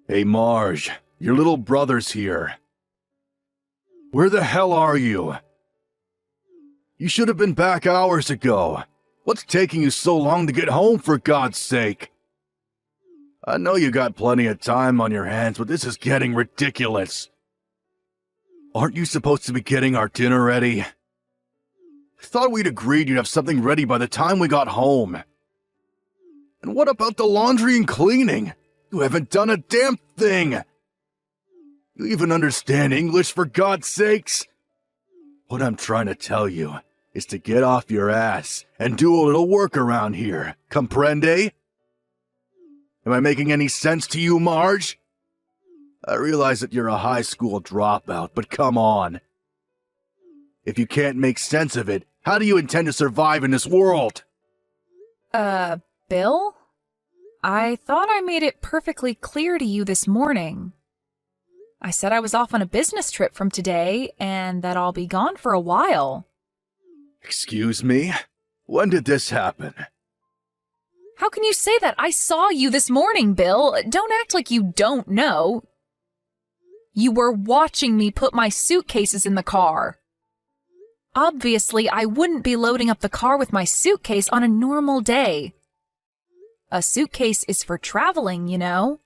Hey Marge, your little brother's here. Where the hell are you? You should have been back hours ago. What's taking you so long to get home, for God's sake? I know you got plenty of time on your hands, but this is getting ridiculous. Aren't you supposed to be getting our dinner ready? I thought we'd agreed you'd have something ready by the time we got home. And what about the laundry and cleaning? You haven't done a damn thing! You even understand English, for God's sakes? What I'm trying to tell you is to get off your ass and do a little work around here. Comprende? Am I making any sense to you, Marge? I realize that you're a high school dropout, but come on. If you can't make sense of it, how do you intend to survive in this world? Bill? I thought I made it perfectly clear to you this morning. I said I was off on a business trip from today, and that I'll be gone for a while. Excuse me? When did this happen? How can you say that? I saw you this morning, Bill. Don't act like you don't know. You were watching me put my suitcases in the car. Obviously, I wouldn't be loading up the car with my suitcase on a normal day. A suitcase is for traveling, you know.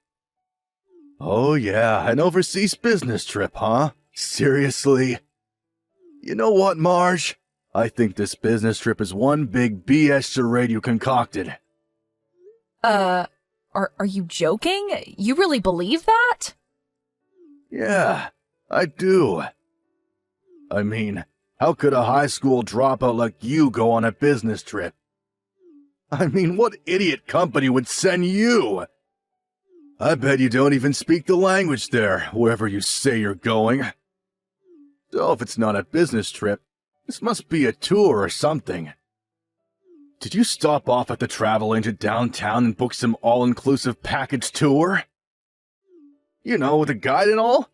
Oh yeah, an overseas business trip, huh? Seriously? You know what, Marge? I think this business trip is one big BS charade you concocted. Are you joking? You really believe that? Yeah, I do. I mean, how could a high school dropout like you go on a business trip? I mean, what idiot company would send you? I bet you don't even speak the language there, wherever you say you're going. So if it's not a business trip, this must be a tour or something. Did you stop off at the travel agent downtown and book some all-inclusive package tour? You know, with a guide and all?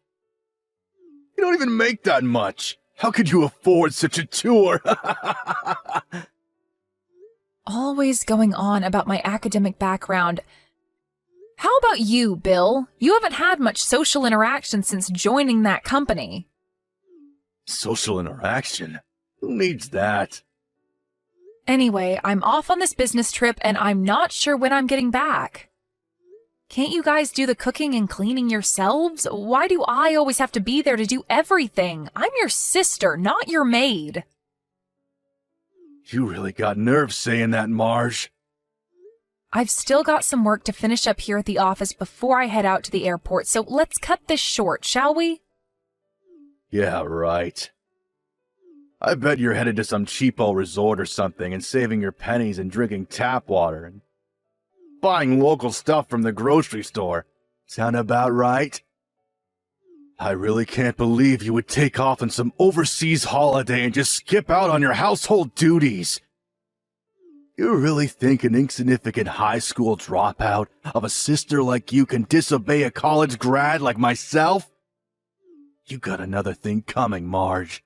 You don't even make that much. How could you afford such a tour? Always going on about my academic background. How about you, Bill? You haven't had much social interaction since joining that company. Social interaction? Who needs that? Anyway, I'm off on this business trip and I'm not sure when I'm getting back. Can't you guys do the cooking and cleaning yourselves? Why do I always have to be there to do everything? I'm your sister, not your maid. You really got nerve saying that, Marge. I've still got some work to finish up here at the office before I head out to the airport, so let's cut this short, shall we? Yeah, right. I bet you're headed to some cheapo resort or something and saving your pennies and drinking tap water and buying local stuff from the grocery store. Sound about right? I really can't believe you would take off on some overseas holiday and just skip out on your household duties. You really think an insignificant high school dropout of a sister like you can disobey a college grad like myself? You got another thing coming, Marge.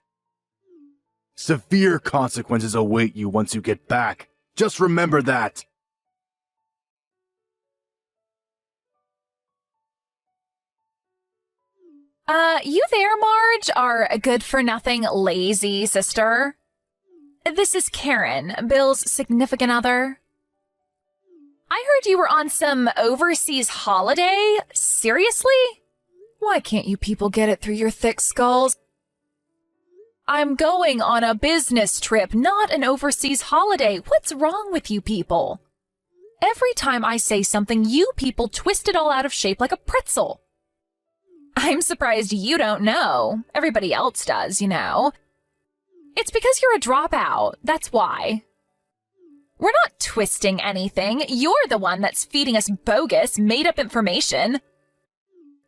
Severe consequences await you once you get back. Just remember that. You there, Marge, our good-for-nothing lazy sister? This is Karen, Bill's significant other. I heard you were on some overseas holiday. Seriously? Why can't you people get it through your thick skulls? I'm going on a business trip, not an overseas holiday. What's wrong with you people? Every time I say something, you people twist it all out of shape like a pretzel. I'm surprised you don't know. Everybody else does, you know. It's because you're a dropout. That's why. We're not twisting anything. You're the one that's feeding us bogus, made-up information.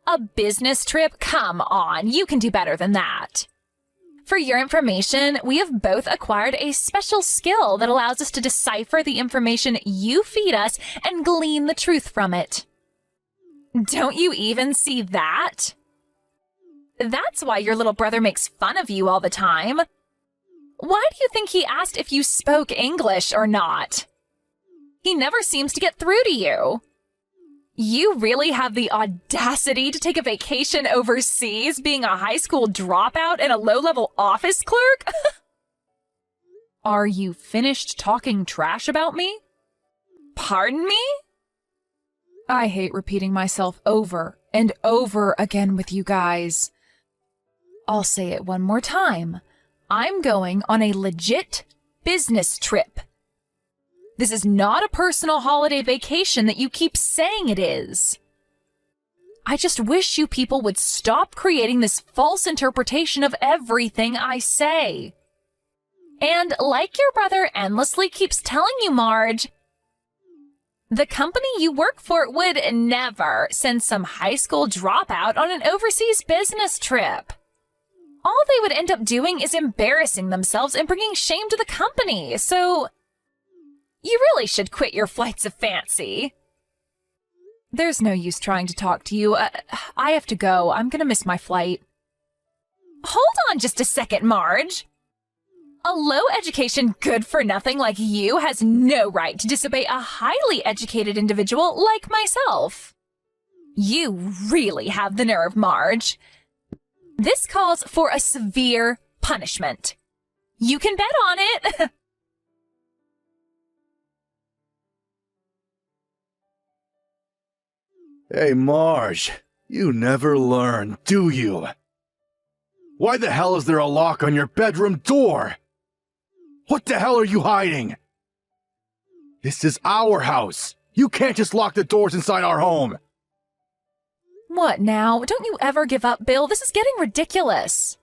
A business trip? Come on, you can do better than that. For your information, we have both acquired a special skill that allows us to decipher the information you feed us and glean the truth from it. Don't you even see that? That's why your little brother makes fun of you all the time. Why do you think he asked if you spoke English or not? He never seems to get through to you. You really have the audacity to take a vacation overseas being a high school dropout and a low-level office clerk? Are you finished talking trash about me? Pardon me? I hate repeating myself over and over again with you guys. I'll say it one more time. I'm going on a legit business trip. This is not a personal holiday vacation that you keep saying it is. I just wish you people would stop creating this false interpretation of everything I say. And like your brother endlessly keeps telling you, Marge, the company you work for would never send some high school dropout on an overseas business trip. All they would end up doing is embarrassing themselves and bringing shame to the company, so you really should quit your flights of fancy. There's no use trying to talk to you. I have to go. I'm gonna miss my flight. Hold on just a second, Marge. A low-education good-for-nothing like you has no right to disobey a highly educated individual like myself. You really have the nerve, Marge. This calls for a severe punishment. You can bet on it. Hey, Marge, you never learn, do you? Why the hell is there a lock on your bedroom door? What the hell are you hiding? This is our house. You can't just lock the doors inside our home. What now? Don't you ever give up, Bill. This is getting ridiculous.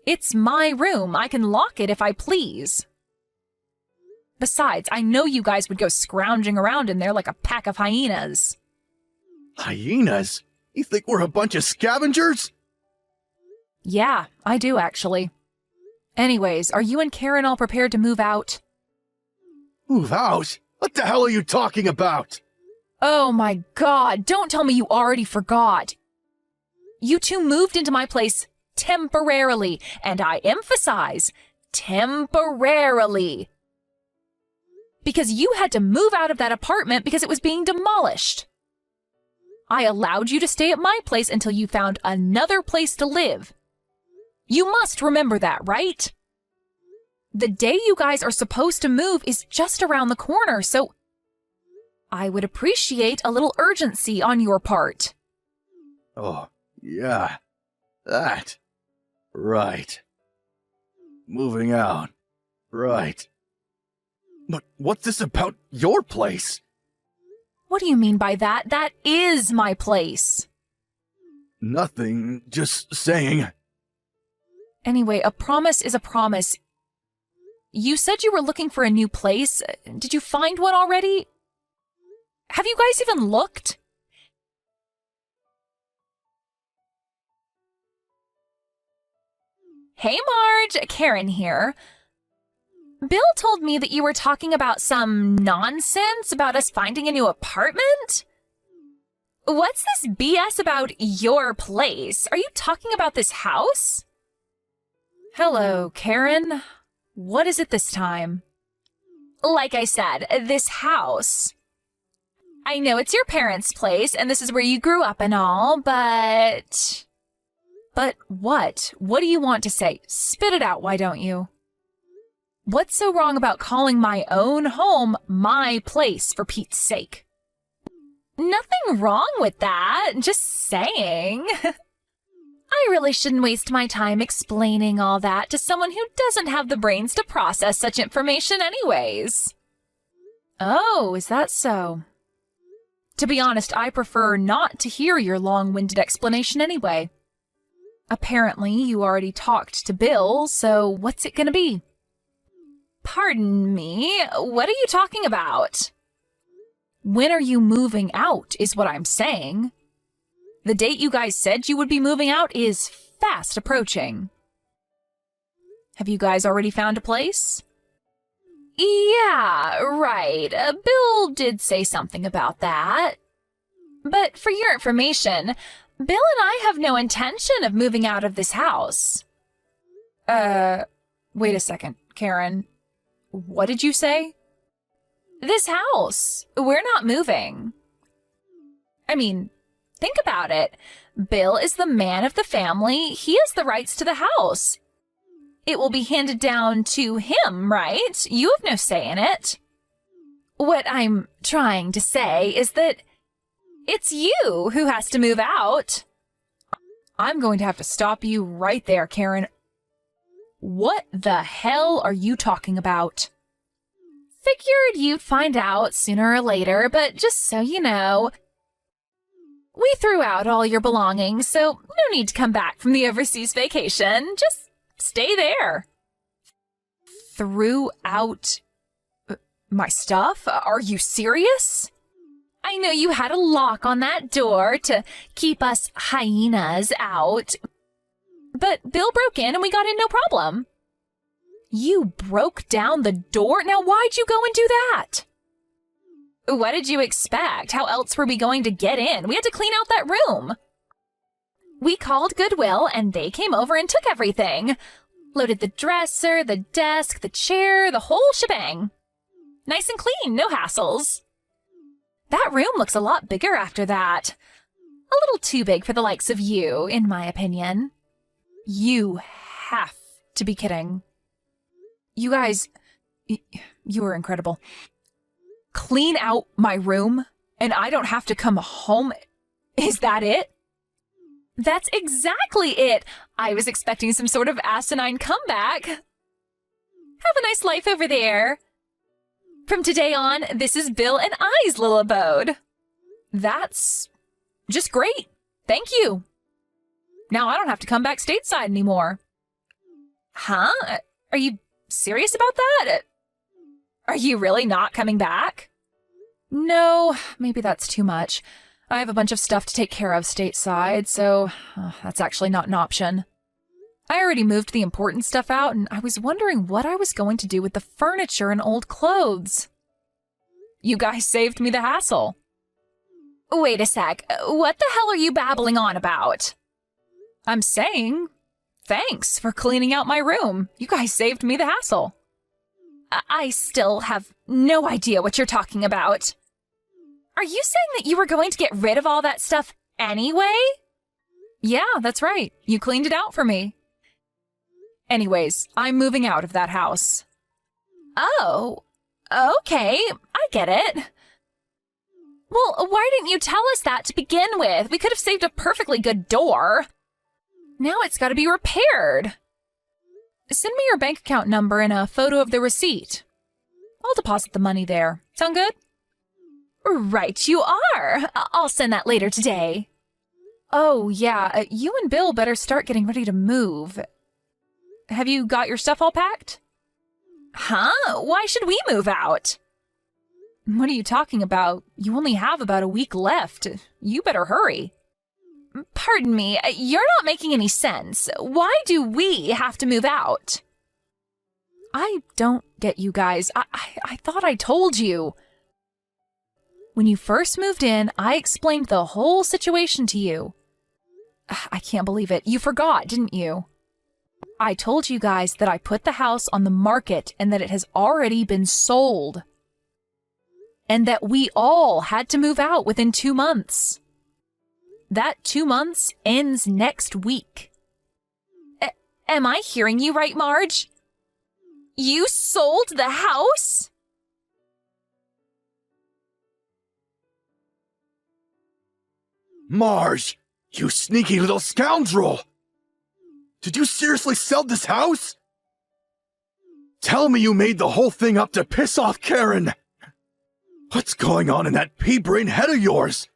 It's my room. I can lock it if I please. Besides, I know you guys would go scrounging around in there like a pack of hyenas. Hyenas? You think we're a bunch of scavengers? Yeah, I do actually. Anyways, are you and Karen all prepared to move out? Move out? What the hell are you talking about? Oh my God, don't tell me you already forgot. You two moved into my place temporarily, and I emphasize, temporarily. Because you had to move out of that apartment because it was being demolished. I allowed you to stay at my place until you found another place to live. You must remember that, right? The day you guys are supposed to move is just around the corner, so I would appreciate a little urgency on your part. Oh, yeah. That. Right. Moving out. Right. But what's this about your place? What do you mean by that? That is my place. Nothing, just saying. Anyway, a promise is a promise. You said you were looking for a new place. Did you find one already? Have you guys even looked? Hey Marge, Karen here. Bill told me that you were talking about some nonsense about us finding a new apartment? What's this BS about your place? Are you talking about this house? Hello, Karen. What is it this time? Like I said, this house. I know it's your parents' place, and this is where you grew up and all, but... But what? What do you want to say? Spit it out, why don't you? What's so wrong about calling my own home my place, for Pete's sake? Nothing wrong with that, just saying. I really shouldn't waste my time explaining all that to someone who doesn't have the brains to process such information anyways. Oh, is that so? To be honest, I prefer not to hear your long-winded explanation anyway. Apparently, you already talked to Bill, so what's it gonna be? Pardon me, what are you talking about? When are you moving out, is what I'm saying. The date you guys said you would be moving out is fast approaching. Have you guys already found a place? Yeah, right. Bill did say something about that. But for your information, Bill and I have no intention of moving out of this house. Wait a second, Karen. What did you say? This house. We're not moving. I mean, think about it. Bill is the man of the family. He has the rights to the house. It will be handed down to him, right? You have no say in it. What I'm trying to say is that it's you who has to move out. I'm going to have to stop you right there, Karen. What the hell are you talking about? Figured you'd find out sooner or later, but just so you know, we threw out all your belongings, so no need to come back from the overseas vacation. Just stay there. Threw out my stuff? Are you serious? I know you had a lock on that door to keep us hyenas out, but Bill broke in and we got in no problem. You broke down the door? Now why'd you go and do that? What did you expect? How else were we going to get in? We had to clean out that room. We called Goodwill and they came over and took everything. Loaded the dresser, the desk, the chair, the whole shebang. Nice and clean, no hassles. That room looks a lot bigger after that. A little too big for the likes of you, in my opinion. You have to be kidding. You guys, you are incredible. Clean out my room and I don't have to come home. Is that it? That's exactly it. I was expecting some sort of asinine comeback. Have a nice life over there. From today on, this is Bill and I's little abode. That's just great. Thank you. Now I don't have to come back stateside anymore. Huh? Are you serious about that? Are you really not coming back? No, maybe that's too much. I have a bunch of stuff to take care of stateside, so that's actually not an option. I already moved the important stuff out, and I was wondering what I was going to do with the furniture and old clothes. You guys saved me the hassle. Wait a sec. What the hell are you babbling on about? I'm saying, thanks for cleaning out my room. You guys saved me the hassle. I still have no idea what you're talking about. Are you saying that you were going to get rid of all that stuff anyway? Yeah, that's right. You cleaned it out for me. Anyways, I'm moving out of that house. Oh, okay. I get it. Well, why didn't you tell us that to begin with? We could have saved a perfectly good door. Now it's got to be repaired. Send me your bank account number and a photo of the receipt. I'll deposit the money there. Sound good? Right, you are. I'll send that later today. Oh, yeah, you and Bill better start getting ready to move. Have you got your stuff all packed? Huh? Why should we move out? What are you talking about? You only have about a week left. You better hurry. Pardon me, you're not making any sense. Why do we have to move out? I don't get you guys. I thought I told you. When you first moved in, I explained the whole situation to you. I can't believe it. You forgot, didn't you? I told you guys that I put the house on the market and that it has already been sold. And that we all had to move out within 2 months. That 2 months ends next week. Am I hearing you right, Marge? You sold the house? Marge, you sneaky little scoundrel! Did you seriously sell this house? Tell me you made the whole thing up to piss off Karen! What's going on in that pea-brain head of yours?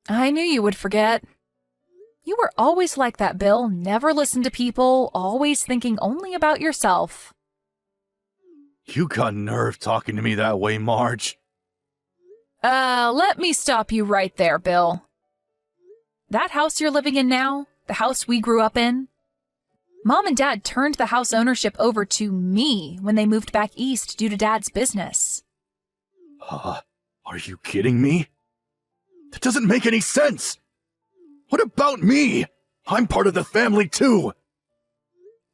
I knew you would forget. You were always like that, Bill. Never listen to people, always thinking only about yourself. You got nerve talking to me that way, Marge. Let me stop you right there, Bill. That house you're living in now, the house we grew up in, Mom and Dad turned the house ownership over to me when they moved back east due to Dad's business. Are you kidding me? That doesn't make any sense! What about me? I'm part of the family too!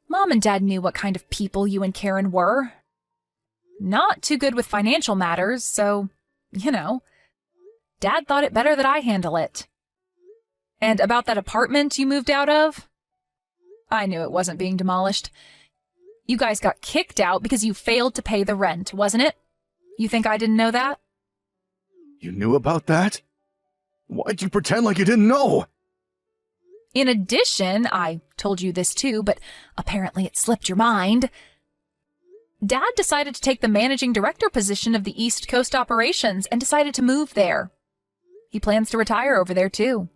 Mom and Dad knew what kind of people you and Karen were. Not too good with financial matters, so, Dad thought it better that I handle it. And about that apartment you moved out of? I knew it wasn't being demolished. You guys got kicked out because you failed to pay the rent, wasn't it? You think I didn't know that? You knew about that? Why'd you pretend like you didn't know? In addition, I told you this too, but apparently it slipped your mind. Dad decided to take the managing director position of the East Coast operations and decided to move there. He plans to retire over there too.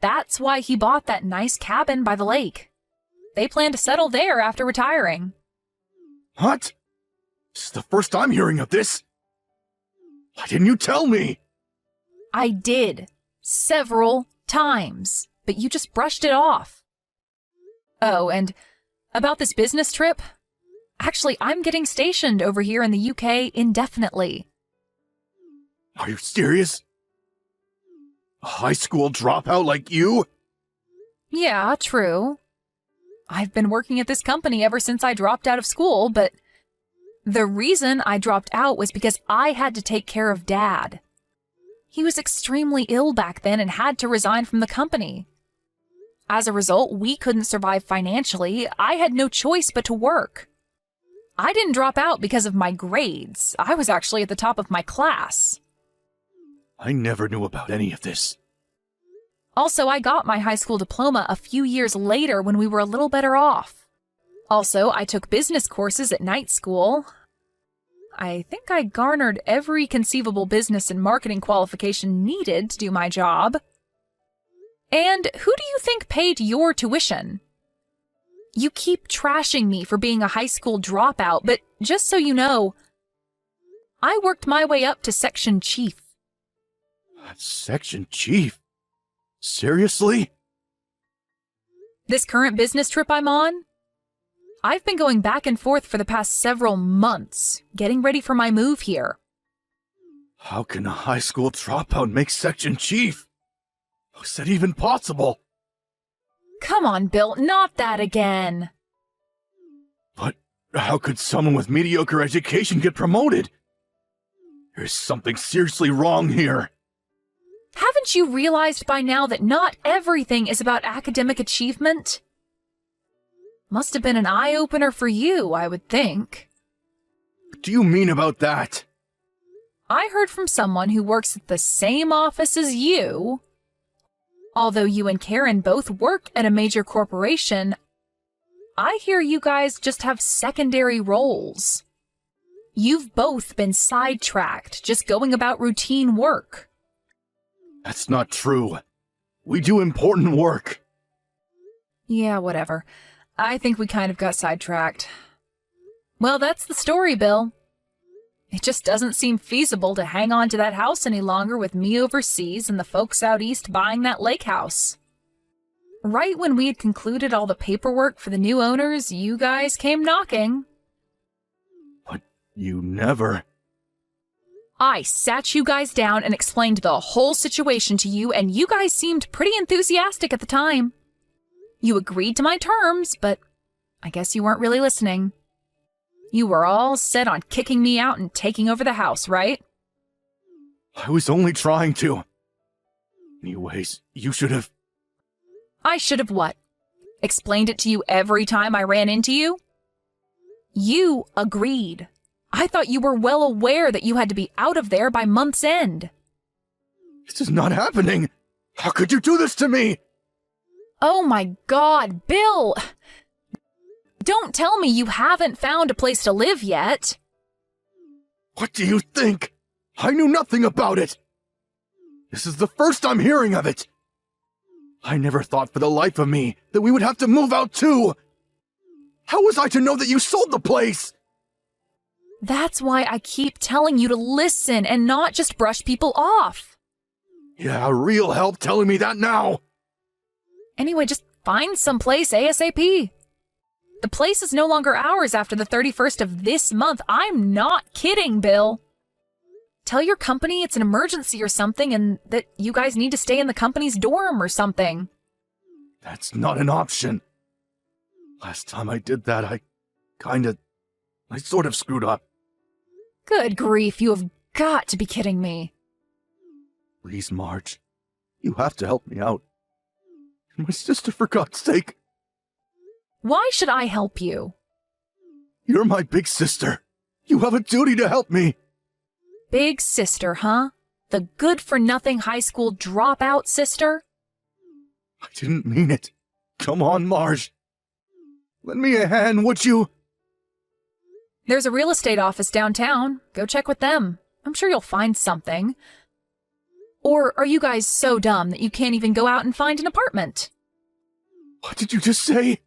That's why he bought that nice cabin by the lake. They plan to settle there after retiring. What? This is the first I'm hearing of this. Why didn't you tell me? I did. Several times. But you just brushed it off. Oh, and about this business trip? Actually, I'm getting stationed over here in the UK indefinitely. Are you serious? A high school dropout like you? Yeah, true. I've been working at this company ever since I dropped out of school, but the reason I dropped out was because I had to take care of Dad. He was extremely ill back then and had to resign from the company. As a result, we couldn't survive financially. I had no choice but to work. I didn't drop out because of my grades. I was actually at the top of my class. I never knew about any of this. Also, I got my high school diploma a few years later when we were a little better off. Also, I took business courses at night school. I think I garnered every conceivable business and marketing qualification needed to do my job. And who do you think paid your tuition? You keep trashing me for being a high school dropout, but just so you know, I worked my way up to section chief. Section chief? Seriously? This current business trip I'm on? I've been going back and forth for the past several months, getting ready for my move here. How can a high school dropout make section chief? How's that even possible? Come on, Bill, not that again. But how could someone with mediocre education get promoted? There's something seriously wrong here. Haven't you realized by now that not everything is about academic achievement? Must have been an eye-opener for you, I would think. What do you mean about that? I heard from someone who works at the same office as you. Although you and Karen both work at a major corporation, I hear you guys just have secondary roles. You've both been sidetracked, just going about routine work. That's not true. We do important work. Yeah, whatever. I think we kind of got sidetracked. Well, that's the story, Bill. It just doesn't seem feasible to hang on to that house any longer with me overseas and the folks out east buying that lake house. Right when we had concluded all the paperwork for the new owners, you guys came knocking. But you never... I sat you guys down and explained the whole situation to you, and you guys seemed pretty enthusiastic at the time. You agreed to my terms, but I guess you weren't really listening. You were all set on kicking me out and taking over the house, right? I was only trying to. Anyways, you should have... I should have what? Explained it to you every time I ran into you? You agreed. I thought you were well aware that you had to be out of there by month's end. This is not happening. How could you do this to me? Oh my God, Bill! Don't tell me you haven't found a place to live yet. What do you think? I knew nothing about it. This is the first I'm hearing of it. I never thought for the life of me that we would have to move out too. How was I to know that you sold the place? That's why I keep telling you to listen and not just brush people off. Yeah, real help telling me that now. Anyway, just find someplace ASAP. The place is no longer ours after the 31st of this month. I'm not kidding, Bill. Tell your company it's an emergency or something and that you guys need to stay in the company's dorm or something. That's not an option. Last time I did that, I sort of screwed up. Good grief, you have got to be kidding me. Please, Marge. You have to help me out. My sister, for God's sake. Why should I help you? You're my big sister. You have a duty to help me. Big sister, huh? The good-for-nothing high school dropout sister? I didn't mean it. Come on, Marge. Lend me a hand, would you? There's a real estate office downtown. Go check with them. I'm sure you'll find something. Or are you guys so dumb that you can't even go out and find an apartment? What did you just say?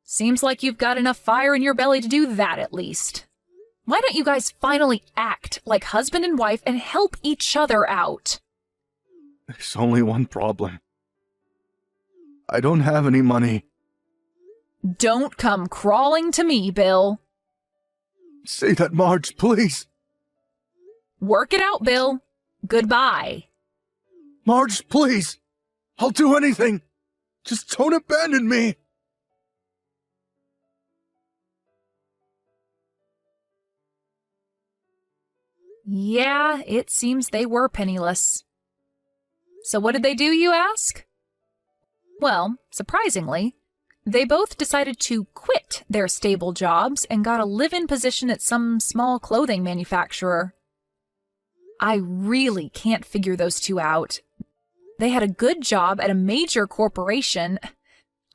Seems like you've got enough fire in your belly to do that at least. Why don't you guys finally act like husband and wife and help each other out? There's only one problem. I don't have any money. Don't come crawling to me, Bill. Say that, Marge, please. Work it out, Bill. Goodbye. Marge, please. I'll do anything. Just don't abandon me. Yeah, it seems they were penniless. So what did they do, you ask? Well, surprisingly, they both decided to quit their stable jobs and got a live-in position at some small clothing manufacturer. I really can't figure those two out. They had a good job at a major corporation.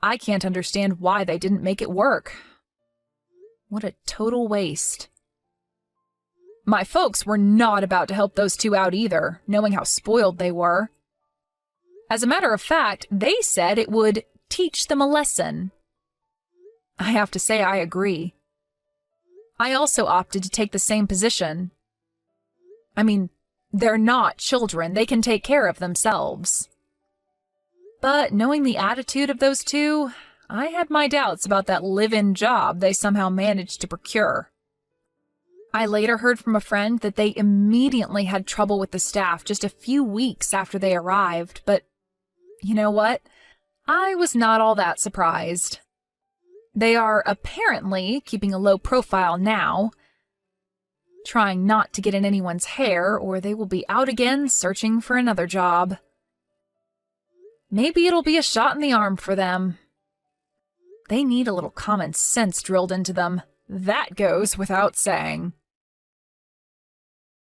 I can't understand why they didn't make it work. What a total waste. My folks were not about to help those two out either, knowing how spoiled they were. As a matter of fact, they said it would teach them a lesson. I have to say I agree. I also opted to take the same position. I mean, they're not children. They can take care of themselves. But knowing the attitude of those two, I had my doubts about that live-in job they somehow managed to procure. I later heard from a friend that they immediately had trouble with the staff just a few weeks after they arrived, but you know what? I was not all that surprised. They are apparently keeping a low profile now, trying not to get in anyone's hair, or they will be out again searching for another job. Maybe it'll be a shot in the arm for them. They need a little common sense drilled into them. That goes without saying.